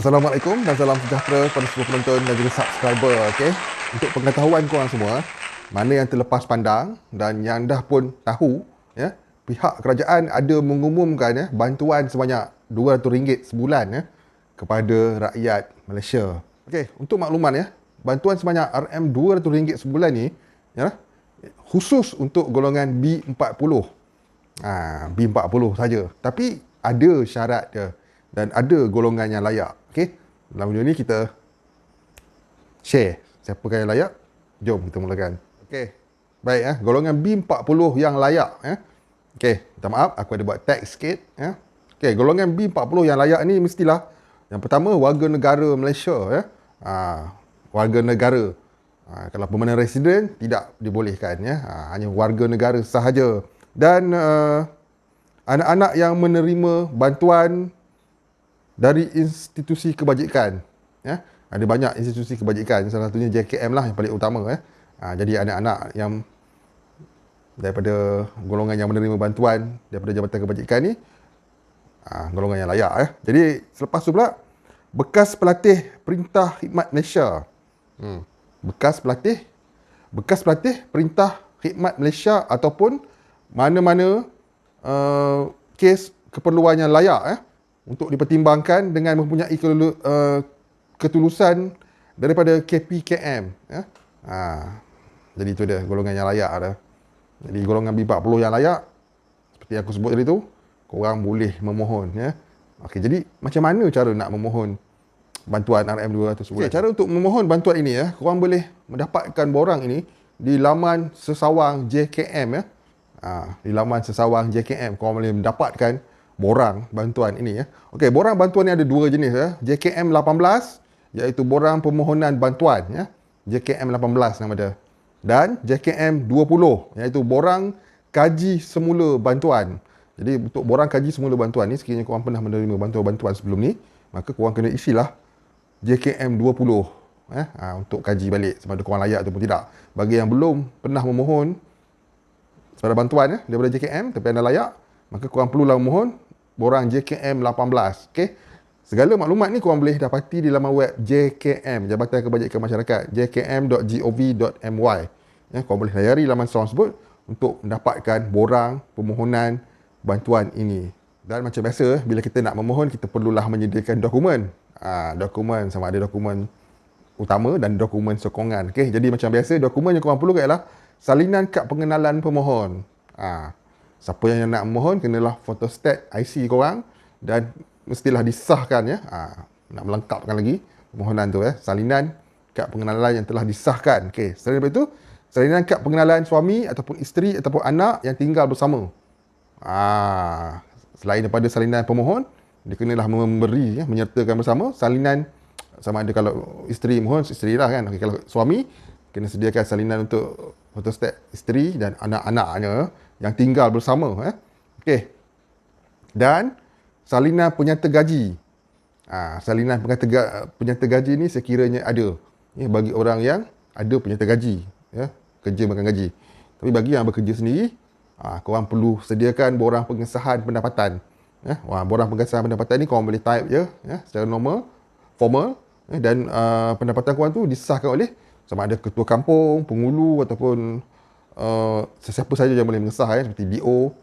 Assalamualaikum dan salam sejahtera kepada semua penonton dan juga subscriber. Okay? Untuk pengetahuan korang semua, mana yang terlepas pandang dan yang dah pun tahu, ya, pihak kerajaan ada mengumumkan bantuan sebanyak RM200 sebulan kepada rakyat Malaysia. Okay, untuk makluman, bantuan sebanyak RM200 sebulan ni khusus untuk golongan B40. B40 saja. Tapi ada syarat dia dan ada golongan yang layak. Okey. Dalam video ni kita share siapakah yang layak. Jom kita mulakan. Okey. Baik, golongan B40 yang layak, Okey, minta maaf aku ada buat tag sikit, Okey, golongan B40 yang layak ni mestilah yang pertama warga negara Malaysia, warga negara. Kalau permanent resident tidak dibolehkan, hanya warga negara sahaja. Dan anak-anak yang menerima bantuan dari institusi kebajikan, ada banyak institusi kebajikan, salah satunya JKM lah yang paling utama, jadi anak-anak yang daripada golongan yang menerima bantuan daripada Jabatan Kebajikan ni, golongan yang layak. Jadi selepas tu pula, bekas pelatih Perintah Khidmat Malaysia, bekas pelatih Perintah Khidmat Malaysia ataupun mana-mana kes keperluan yang layak, untuk dipertimbangkan dengan mempunyai ketulusan daripada KPKM. Jadi itu dia golongan yang layak dah. Jadi golongan B40 yang layak, seperti aku sebut tadi tu, korang boleh memohon. Okey, jadi macam mana cara nak memohon bantuan RM200 sebulan? Okay, cara untuk memohon bantuan ini, korang boleh mendapatkan borang ini di laman sesawang JKM. Di laman sesawang JKM korang boleh mendapatkan borang bantuan ini. Okey, borang bantuan ni ada dua jenis, JKM 18 iaitu borang permohonan bantuan, JKM 18 nama dia. Dan JKM 20 iaitu borang kaji semula bantuan. Jadi untuk borang kaji semula bantuan ni, sekiranya korang pernah menerima bantuan-bantuan sebelum ni, maka korang kena isilah JKM 20 untuk kaji balik sama ada korang layak ataupun tidak. Bagi yang belum pernah memohon pada bantuan daripada JKM tapi anda layak, maka korang perlulah memohon borang JKM 18. Okey. Segala maklumat ni korang boleh dapati di laman web JKM, Jabatan Kebajikan Masyarakat, jkm.gov.my. Korang boleh layari laman tersebut untuk mendapatkan borang permohonan bantuan ini. Dan macam biasa, bila kita nak memohon, kita perlulah menyediakan dokumen. Dokumen sama ada dokumen utama dan dokumen sokongan. Okey, jadi macam biasa, dokumen yang korang perlukan ialah salinan kad pengenalan pemohon. Siapa yang nak memohon kenalah photostat IC korang dan mestilah disahkan, nak melengkapkan lagi permohonan tu, salinan kad pengenalan yang telah disahkan. Okey, selain daripada itu, salinan kad pengenalan suami ataupun isteri ataupun anak yang tinggal bersama. Selain daripada salinan pemohon, dia kenalah memberi, menyertakan bersama salinan, sama ada kalau isteri mohon, isteri lah kan. Okey, kalau suami, kena sediakan salinan untuk photostat isteri dan anak-anaknya yang tinggal bersama. Okey. Dan salinan penyata gaji. Salinan penyata gaji ni sekiranya ada, bagi orang yang ada penyata gaji, kerja makan gaji. Tapi bagi yang bekerja sendiri, korang perlu sediakan borang pengesahan pendapatan. Borang pengesahan pendapatan ni korang boleh type je, secara normal, formal, dan pendapatan korang tu disahkan oleh sama ada ketua kampung, pengulu ataupun sesiapa saja yang boleh mengesah, seperti DO,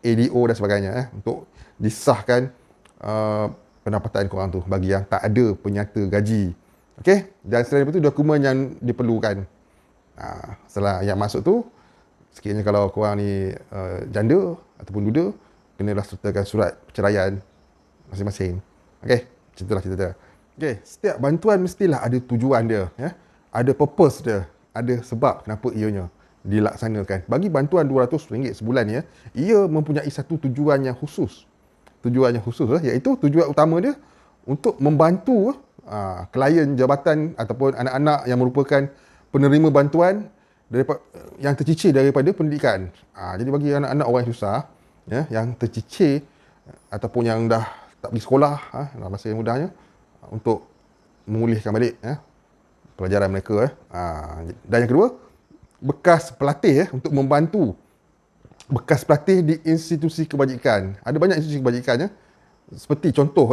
ADO dan sebagainya, untuk disahkan pendapatan korang tu bagi yang tak ada penyata gaji. Okey, dan selain itu dokumen yang diperlukan. Setelah yang masuk tu, sekiranya kalau korang ni janda ataupun duda, kenalah sertakan surat perceraian masing-masing. Okey, macam itulah cerita dia. Okey, setiap bantuan mestilah ada tujuan dia, ada purpose dia, ada sebab kenapa ianya dilaksanakan. Bagi bantuan RM200 sebulan ni, ia mempunyai satu tujuan yang khusus. Tujuan yang khusus, iaitu tujuan utama dia untuk membantu klien jabatan ataupun anak-anak yang merupakan penerima bantuan daripada, yang tercicir daripada pendidikan. Jadi bagi anak-anak orang yang susah, yang tercicir ataupun yang dah tak pergi sekolah, dalam masa yang mudahnya, untuk memulihkan balik pelajaran mereka. Dan yang kedua, bekas pelatih untuk membantu bekas pelatih di institusi kebajikan. Ada banyak institusi kebajikan, seperti contoh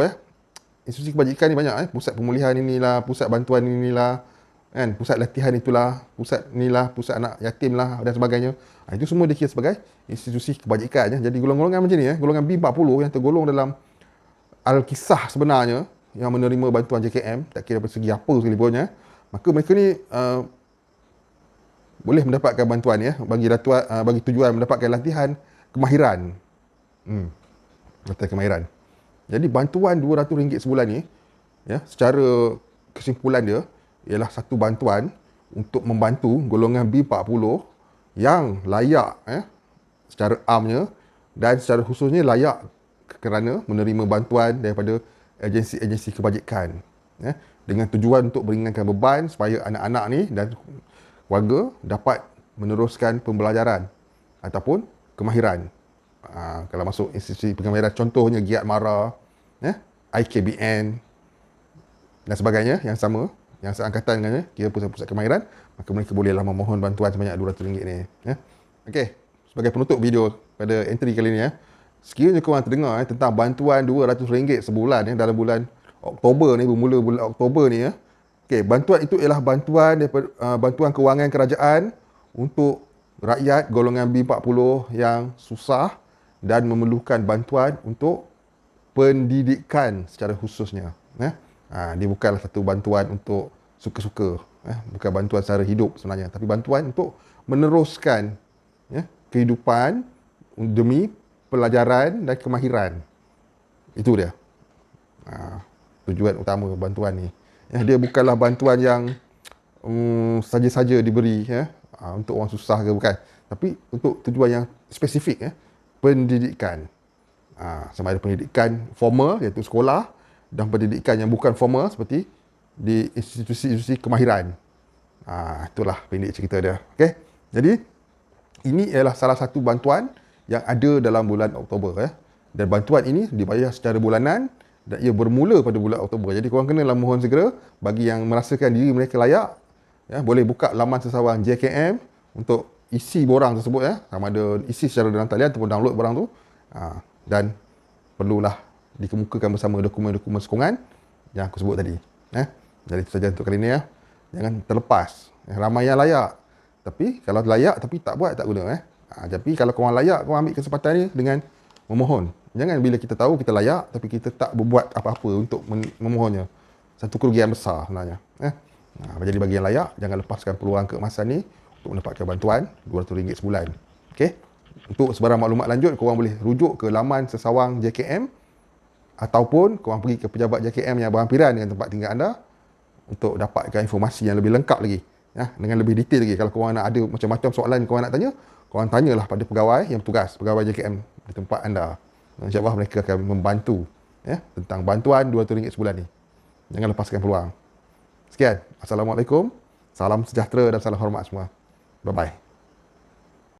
institusi kebajikan ni banyak pusat pemulihan inilah, pusat bantuan inilah, kan, pusat latihan itulah, pusat inilah, pusat anak yatim lah dan sebagainya. Itu semua dikira sebagai institusi kebajikan Jadi golongan-golongan macam ni golongan B40 yang tergolong dalam Al-Kisah sebenarnya yang menerima bantuan JKM, tak kira dari segi apa sekalipun maka mereka ni boleh mendapatkan bantuan bagi tujuan mendapatkan latihan kemahiran. Latihan kemahiran. Jadi bantuan RM200 sebulan ni secara kesimpulan dia ialah satu bantuan untuk membantu golongan B40 yang layak secara amnya dan secara khususnya layak kerana menerima bantuan daripada agensi-agensi kebajikan dengan tujuan untuk meringankan beban supaya anak-anak ni dan warga dapat meneruskan pembelajaran ataupun kemahiran. Kalau masuk institusi kemahiran contohnya Giat Mara, IKBN dan sebagainya yang sama, yang seangkatan dengannya, kira pusat-pusat kemahiran, maka mereka bolehlah memohon bantuan sebanyak RM200 ni. Okey, sebagai penutup video pada entry kali ni sekiranya korang terdengar tentang bantuan RM200 sebulan dalam bulan Oktober ni, bermula bulan Oktober ni okey, bantuan itu ialah bantuan daripada bantuan kewangan kerajaan untuk rakyat golongan B40 yang susah dan memerlukan bantuan untuk pendidikan secara khususnya. Dia bukanlah satu bantuan untuk suka-suka, bukan bantuan secara hidup sebenarnya, tapi bantuan untuk meneruskan kehidupan demi pelajaran dan kemahiran. Itu dia tujuan utama bantuan ni. Dia bukanlah bantuan yang saja-saja diberi untuk orang susah ke, bukan, tapi untuk tujuan yang spesifik, pendidikan. Sama ada pendidikan formal iaitu sekolah dan pendidikan yang bukan formal seperti di institusi-institusi kemahiran. Itulah pendek cerita dia. Okey. Jadi ini ialah salah satu bantuan yang ada dalam bulan Oktober dan bantuan ini dibayar secara bulanan dan ia bermula pada bulan Oktober. Jadi korang kenalah mohon segera bagi yang merasakan diri mereka layak boleh buka laman sesawang JKM untuk isi borang tersebut sama ada isi secara dalam talian ataupun download borang tu dan perlulah dikemukakan bersama dokumen-dokumen sokongan yang aku sebut tadi. Jadi itu saja untuk kali ini Jangan terlepas. Ramai yang layak. Tapi kalau layak tapi tak buat, tak guna Tapi kalau korang layak, korang ambil kesempatan ni dengan memohon. Jangan bila kita tahu kita layak tapi kita tak berbuat apa-apa untuk memohonnya. Satu kerugian besar sebenarnya. Jadi bagi yang layak, jangan lepaskan peluang keemasan ni untuk mendapatkan bantuan RM200 sebulan. Okey. Untuk sebarang maklumat lanjut, korang boleh rujuk ke laman sesawang JKM ataupun korang pergi ke pejabat JKM yang berhampiran dengan tempat tinggal anda untuk dapatkan informasi yang lebih lengkap lagi. Dengan lebih detail lagi. Kalau korang nak ada macam-macam soalan korang nak tanya, korang tanyalah pada pegawai yang bertugas, pegawai JKM di tempat anda. InsyaAllah mereka akan membantu tentang bantuan RM200 sebulan ni. Jangan lepaskan peluang. Sekian. Assalamualaikum. Salam sejahtera dan salam hormat semua. Bye-bye.